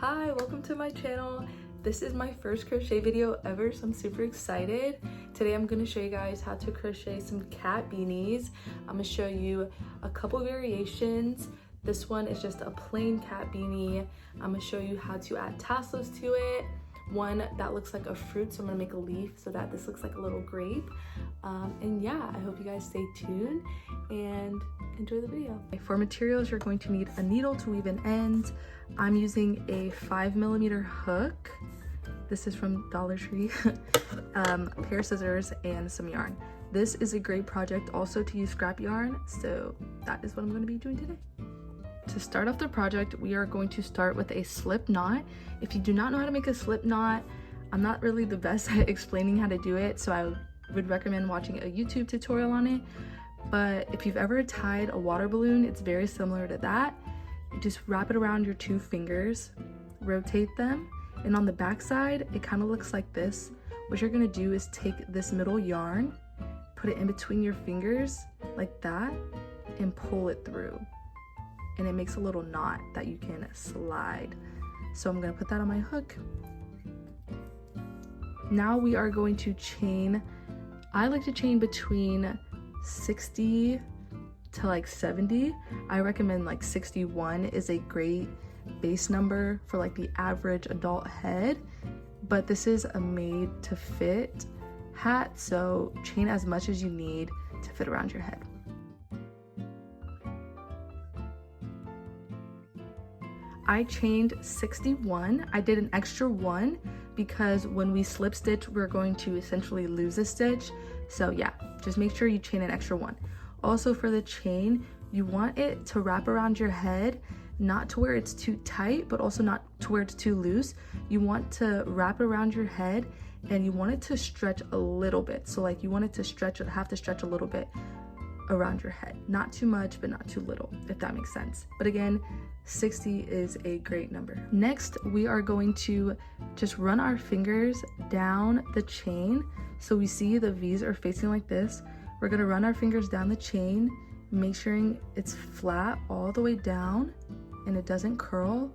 Hi, welcome to my channel. This is my first crochet video ever, so I'm super excited. Today I'm going to show you guys how to crochet some cat beanies. I'm going to show you a couple variations. This one is just a plain cat beanie. I'm going to show you how to add tassels to it. One that looks like a fruit, so I'm going to make a leaf so that this looks like a little grape. And yeah, I hope you guys stay tuned and enjoy the video. For materials, you're going to need a needle to weave in ends. I'm using a 5mm hook. This is from Dollar Tree. A pair of scissors and some yarn. This is a great project also to use scrap yarn, so that is what I'm going to be doing today. To start off the project, we are going to start with a slip knot. If you do not know how to make a slip knot, I'm not really the best at explaining how to do it, so I would recommend watching a YouTube tutorial on it. But if you've ever tied a water balloon, it's very similar to that. You just wrap it around your 2 fingers, rotate them, and on the back side, it kind of looks like this. What you're gonna do is take this middle yarn, put it in between your fingers like that, and pull it through. And it makes a little knot that you can slide. So I'm gonna put that on my hook. Now we are going to chain. I like to chain between 60 to like 70. I recommend like 61 is a great base number for like the average adult head, but this is a made to fit hat, so chain as much as you need to fit around your head. I chained 61. I did an extra 1 because when we slip stitch, we're going to essentially lose a stitch. So yeah, just make sure you chain an extra 1. Also for the chain, you want it to wrap around your head, not to where it's too tight, but also not to where it's too loose. You want to wrap around your head and you want it to stretch a little bit. So like you want it to stretch, have to stretch a little bit around your head. Not too much, but not too little, if that makes sense. But again, 60 is a great number. Next, we are going to just run our fingers down the chain. So we see the V's are facing like this. We're gonna run our fingers down the chain, make sure it's flat all the way down and it doesn't curl,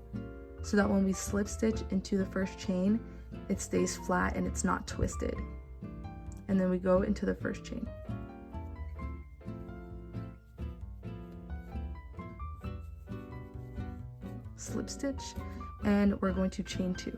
so that when we slip stitch into the first chain, it stays flat and it's not twisted. And then we go into the first chain. Slip stitch, and we're going to chain 2.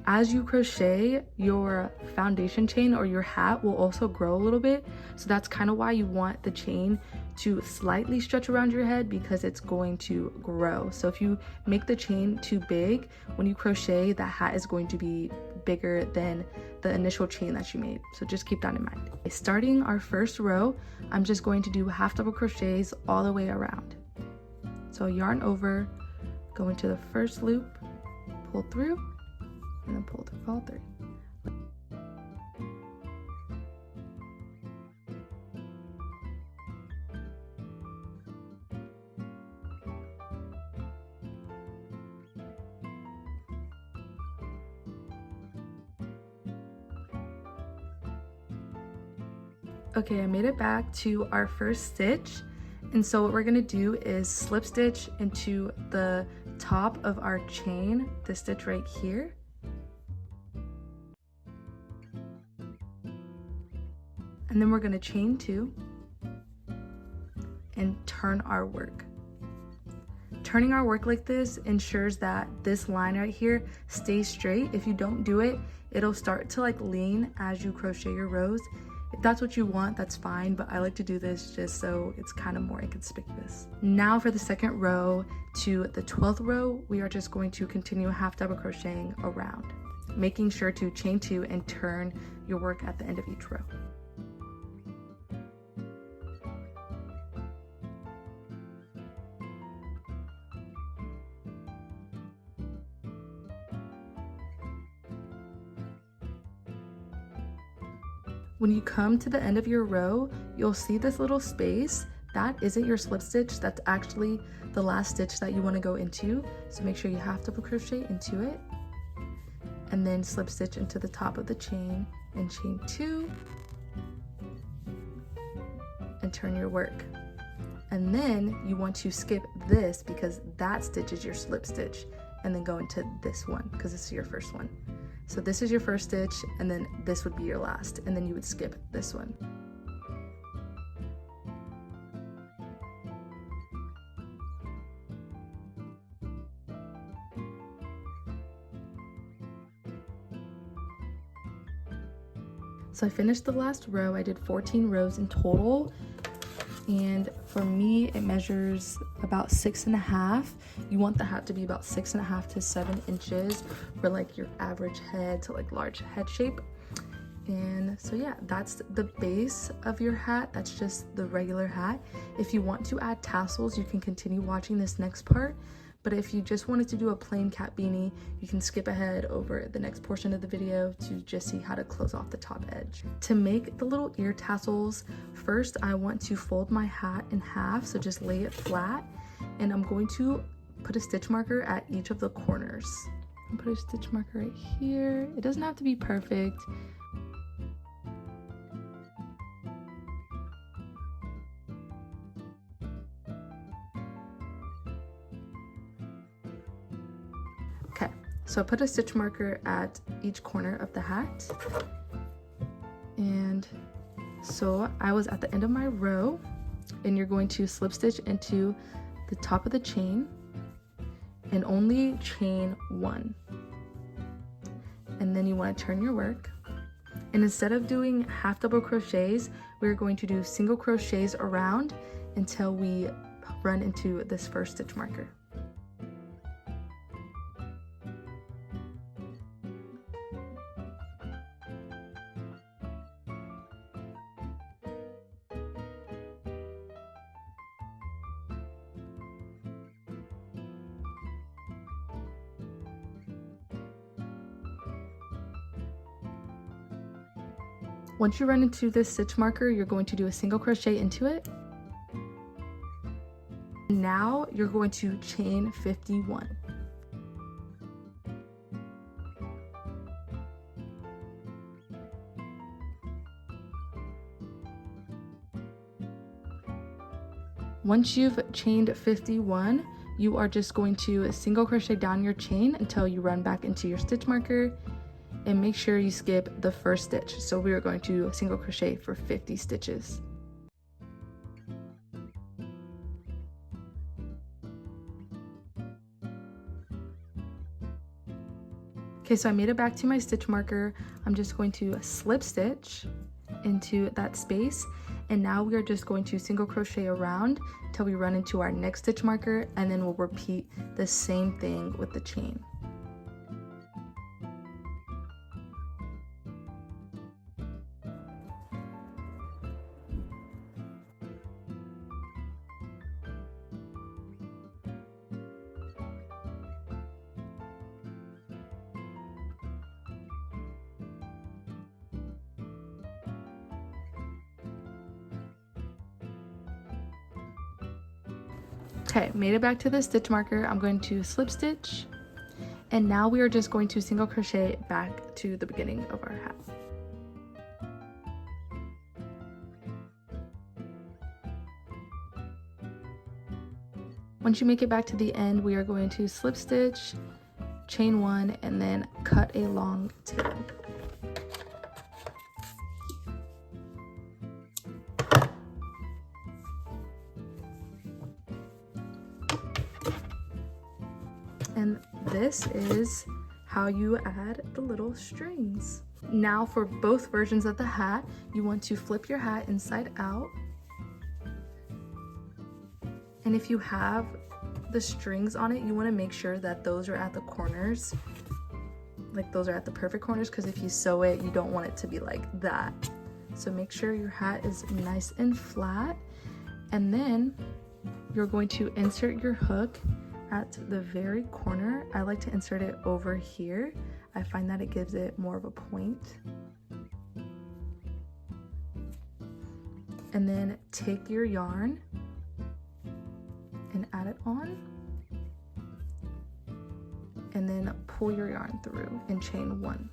As you crochet, your foundation chain or your hat will also grow a little bit, so that's kind of why you want the chain to slightly stretch around your head, because it's going to grow. So if you make the chain too big, when you crochet, that hat is going to be bigger than the initial chain that you made, so just keep that in mind. Starting our first row, I'm just going to do half double crochets all the way around. So yarn over, go into the first loop, pull through, and then pull through all 3. Okay, I made it back to our first stitch. And so what we're gonna do is slip stitch into the top of our chain, this stitch right here. And then we're gonna chain 2 and turn our work. Turning our work like this ensures that this line right here stays straight. If you don't do it, it'll start to like lean as you crochet your rows. If that's what you want, that's fine, but I like to do this just so it's kind of more inconspicuous. Now for the second row to the 12th row, we are just going to continue half double crocheting around, making sure to chain 2 and turn your work at the end of each row. When you come to the end of your row, you'll see this little space. That isn't your slip stitch, that's actually the last stitch that you want to go into. So make sure you half double crochet into it and then slip stitch into the top of the chain and chain 2 and turn your work. And then you want to skip this because that stitch is your slip stitch, and then go into this one because this is your first one. So this is your first stitch, and then this would be your last, and then you would skip this one. So I finished the last row. I did 14 rows in total, and for me it measures about 6.5. You want the hat to be about 6.5 to 7 inches for like your average head to like large head shape. And so yeah, that's the base of your hat. That's just the regular hat. If you want to add tassels, you can continue watching this next part. But if you just wanted to do a plain cat beanie, you can skip ahead over the next portion of the video to just see how to close off the top edge. To make the little ear tassels, first I want to fold my hat in half, so just lay it flat, and I'm going to put a stitch marker at each of the corners. I'll put a stitch marker right here. It doesn't have to be perfect. Okay, so I put a stitch marker at each corner of the hat, and so I was at the end of my row, and you're going to slip stitch into the top of the chain and only chain 1, and then you want to turn your work, and instead of doing half double crochets, we're going to do single crochets around until we run into this first stitch marker. Once you run into this stitch marker, you're going to do a single crochet into it. Now you're going to chain 51. Once you've chained 51, you are just going to single crochet down your chain until you run back into your stitch marker, and make sure you skip the first stitch. So we are going to single crochet for 50 stitches. Okay, so I made it back to my stitch marker. I'm just going to slip stitch into that space, and now we are just going to single crochet around until we run into our next stitch marker, and then we'll repeat the same thing with the chain. Okay, made it back to the stitch marker. I'm going to slip stitch, and now we are just going to single crochet back to the beginning of our hat. Once you make it back to the end, we are going to slip stitch, chain 1, and then cut a long tail. And this is how you add the little strings. Now for both versions of the hat, you want to flip your hat inside out. And if you have the strings on it, you want to make sure that those are at the corners. Like those are at the perfect corners, because if you sew it, you don't want it to be like that. So make sure your hat is nice and flat. And then you're going to insert your hook at the very corner. I like to insert it over here. I find that it gives it more of a point. And then take your yarn and add it on, and then pull your yarn through and chain 1.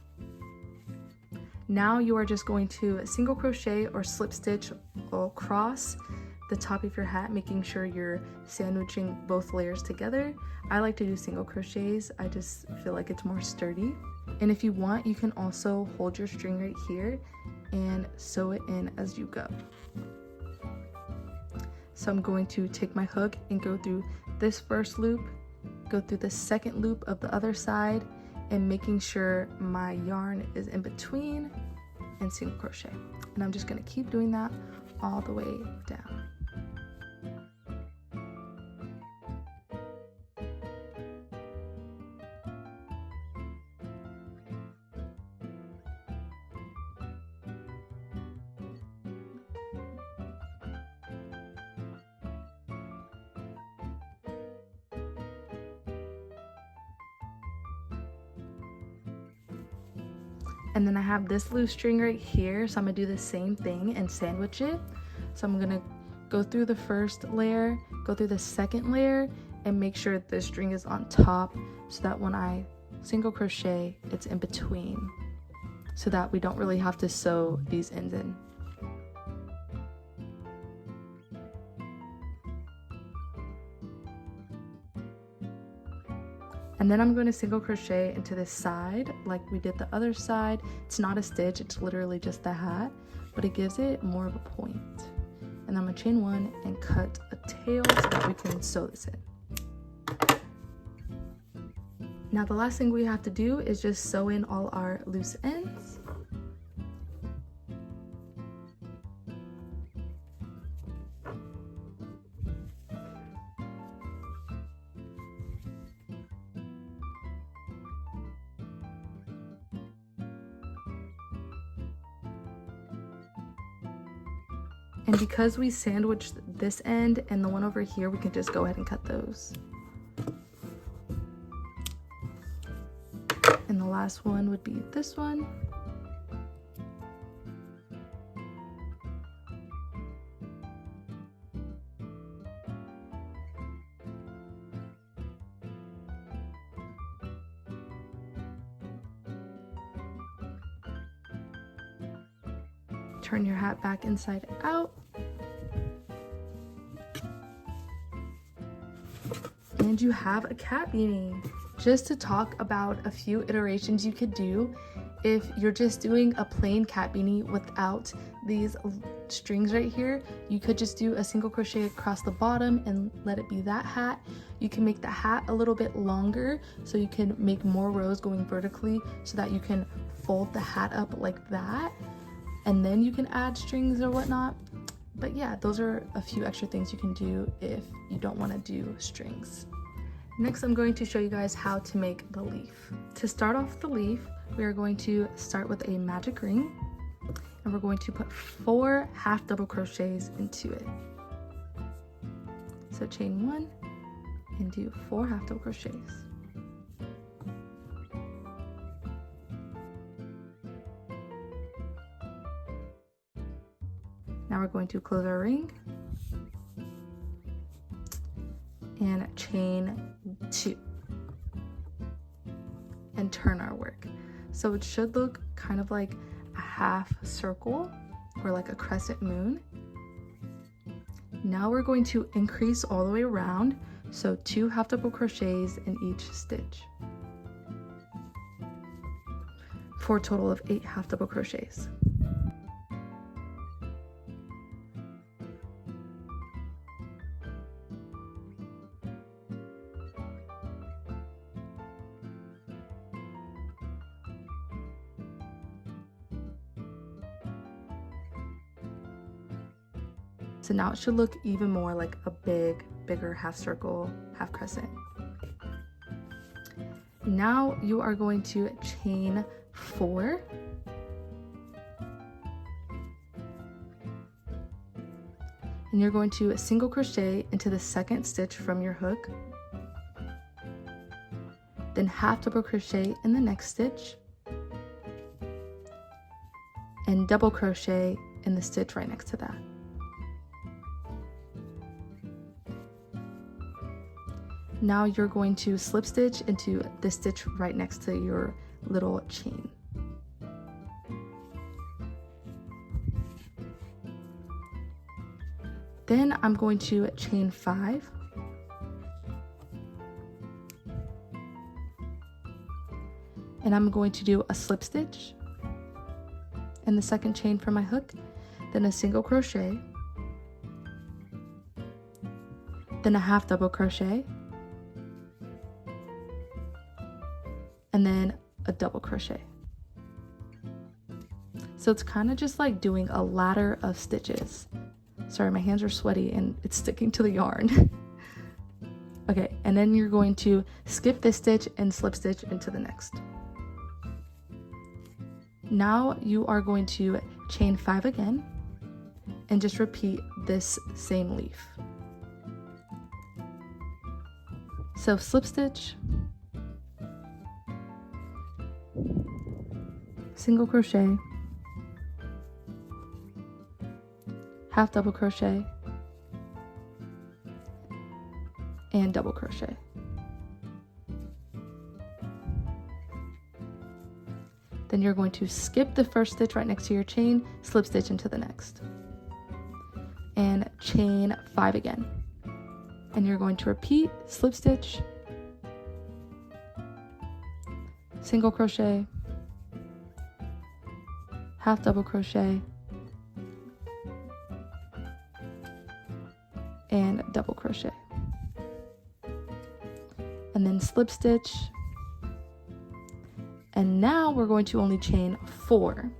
Now you are just going to single crochet or slip stitch across the top of your hat, making sure you're sandwiching both layers together. I like to do single crochets. I just feel like it's more sturdy. And if you want, you can also hold your string right here and sew it in as you go. So I'm going to take my hook and go through this first loop, go through the second loop of the other side, and making sure my yarn is in between, and single crochet. And I'm just going to keep doing that all the way down. And then I have this loose string right here, so I'm gonna do the same thing and sandwich it. So I'm gonna go through the first layer, go through the second layer, and make sure the string is on top so that when I single crochet, it's in between, so that we don't really have to sew these ends in. And then I'm going to single crochet into this side like we did the other side. It's not a stitch, it's literally just the hat, but it gives it more of a point. And I'm going to chain one and cut a tail so that we can sew this in. Now the last thing we have to do is just sew in all our loose ends. And because we sandwiched this end and the one over here, we can just go ahead and cut those. And the last one would be this one. Turn your hat back inside out. And you have a cat beanie. Just to talk about a few iterations you could do if you're just doing a plain cat beanie without these strings right here. You could just do a single crochet across the bottom and let it be that hat. You can make the hat a little bit longer so you can make more rows going vertically so that you can fold the hat up like that, and then you can add strings or whatnot. But yeah, those are a few extra things you can do if you don't want to do strings. Next, I'm going to show you guys how to make the leaf. To start off the leaf, we are going to start with a magic ring, and we're going to put 4 half double crochets into it. So chain 1 and do 4 half double crochets. Now we're going to close our ring and chain 2 and turn our work. So it should look kind of like a half circle or like a crescent moon. Now we're going to increase all the way around, so 2 half double crochets in each stitch for a total of 8 half double crochets. So now it should look even more like a bigger half circle, half crescent. Now you are going to chain 4. And you're going to single crochet into the second stitch from your hook. Then half double crochet in the next stitch. And double crochet in the stitch right next to that. Now you're going to slip stitch into the stitch right next to your little chain. Then I'm going to chain 5. And I'm going to do a slip stitch in the second chain for my hook, then a single crochet, then a half double crochet, and then a double crochet. So it's kind of just like doing a ladder of stitches. Sorry, my hands are sweaty and it's sticking to the yarn. Okay, and then you're going to skip this stitch and slip stitch into the next. Now you are going to chain 5 again and just repeat this same leaf. So slip stitch, single crochet, half double crochet, and double crochet. Then you're going to skip the first stitch right next to your chain, slip stitch into the next, and chain 5 again. And you're going to repeat slip stitch, single crochet, half double crochet, and double crochet, and then slip stitch. And now we're going to only chain 4.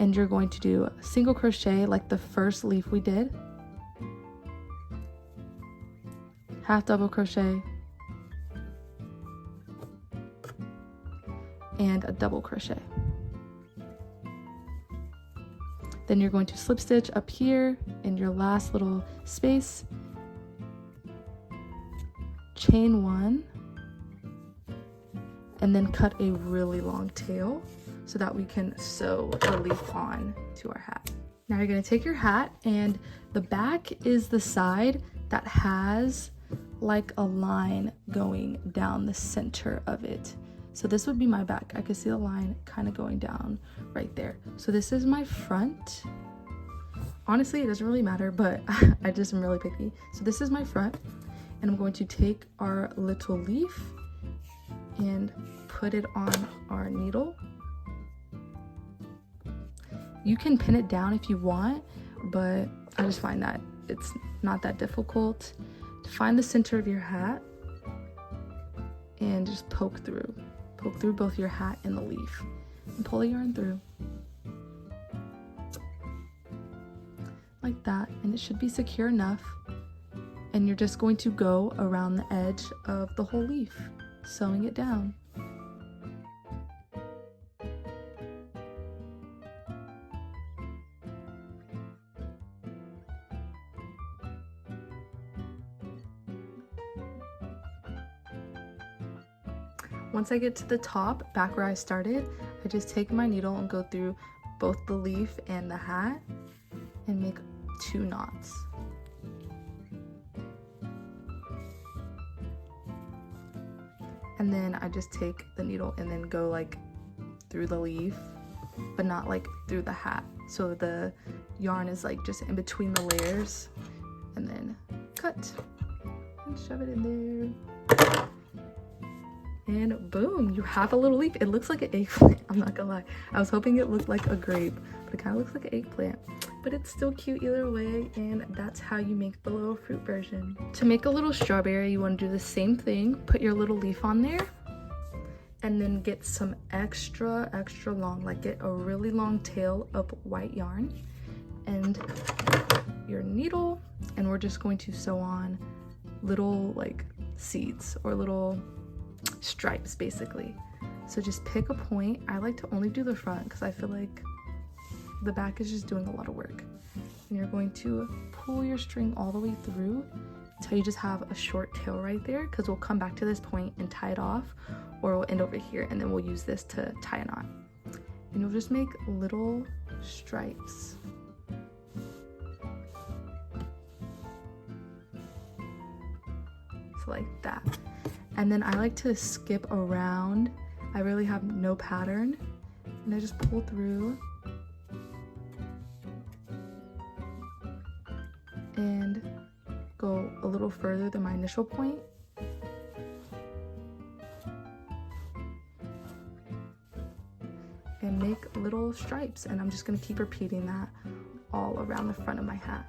And you're going to do a single crochet like the first leaf we did, half double crochet, and a double crochet. Then you're going to slip stitch up here in your last little space, chain 1, and then cut a really long tail so that we can sew the leaf on to our hat. Now you're going to take your hat, and the back is the side that has like a line going down the center of it. So this would be my back. I could see the line kind of going down right there. So this is my front. Honestly, it doesn't really matter, but I just am really picky. So this is my front. And I'm going to take our little leaf and put it on our needle. You can pin it down if you want, but I just find that it's not that difficult. To find the center of your hat and just poke through both your hat and the leaf, and pull the yarn through like that, and it should be secure enough. And you're just going to go around the edge of the whole leaf, sewing it down. Once I get to the top, back where I started, I just take my needle and go through both the leaf and the hat and make 2 knots. And then I just take the needle and then go like through the leaf, but not like through the hat. So the yarn is like just in between the layers, and then cut and shove it in there. And boom, you have a little leaf. It looks like an eggplant, I'm not gonna lie. I was hoping it looked like a grape, but it kind of looks like an eggplant. But it's still cute either way, and that's how you make the little fruit version. To make a little strawberry, you want to do the same thing. Put your little leaf on there, and then get some extra long, like get a really long tail of white yarn and your needle, and we're just going to sew on little like seeds or little stripes basically. So just pick a point. I like to only do the front because I feel like the back is just doing a lot of work. And you're going to pull your string all the way through until you just have a short tail right there, because we'll come back to this point and tie it off, or we'll end over here and then we'll use this to tie a knot. And you'll just make little stripes. So like that. And then I like to skip around. I really have no pattern, and I just pull through and go a little further than my initial point. And make little stripes, and I'm just going to keep repeating that all around the front of my hat.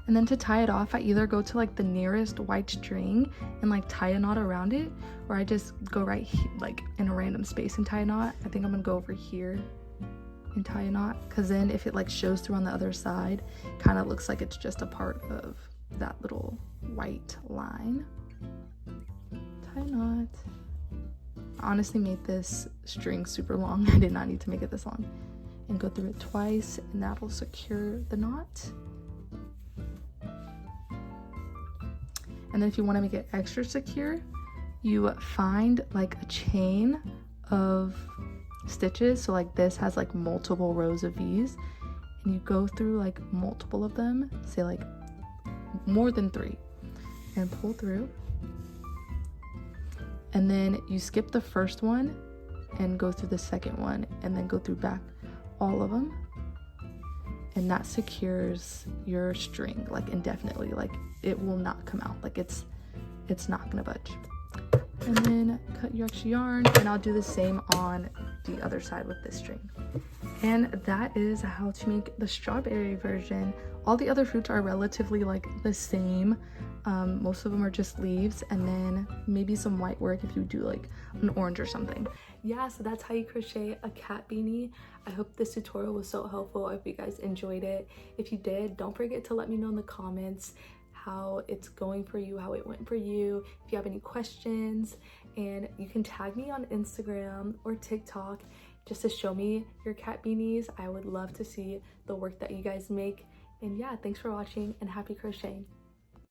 And then to tie it off, I either go to like the nearest white string and like tie a knot around it, or I just go right like in a random space and tie a knot. I think I'm gonna go over here and tie a knot, because then if it like shows through on the other side, kind of looks like it's just a part of that little white line. Tie a knot. I honestly made this string super long. I did not need to make it this long. And go through it twice, and that'll secure the knot. And then if you want to make it extra secure, you find like a chain of stitches. So like this has like multiple rows of V's, and you go through like multiple of them, say like more than 3, and pull through. And then you skip the first one and go through the second one, and then go through back all of them. And that secures your string like indefinitely, like it will not come out, like it's not gonna budge. And then cut your extra yarn, and I'll do the same on the other side with this string. And that is how to make the strawberry version. All the other fruits are relatively like the same. Most of them are just leaves, and then maybe some white work if you do like an orange or something. Yeah, so that's how you crochet a cat beanie. I hope this tutorial was so helpful. I hope you guys enjoyed it. If you did, don't forget to let me know in the comments how it's going for you, how it went for you, if you have any questions. And you can tag me on Instagram or TikTok just to show me your cat beanies. I would love to see the work that you guys make. And yeah, thanks for watching, and happy crocheting.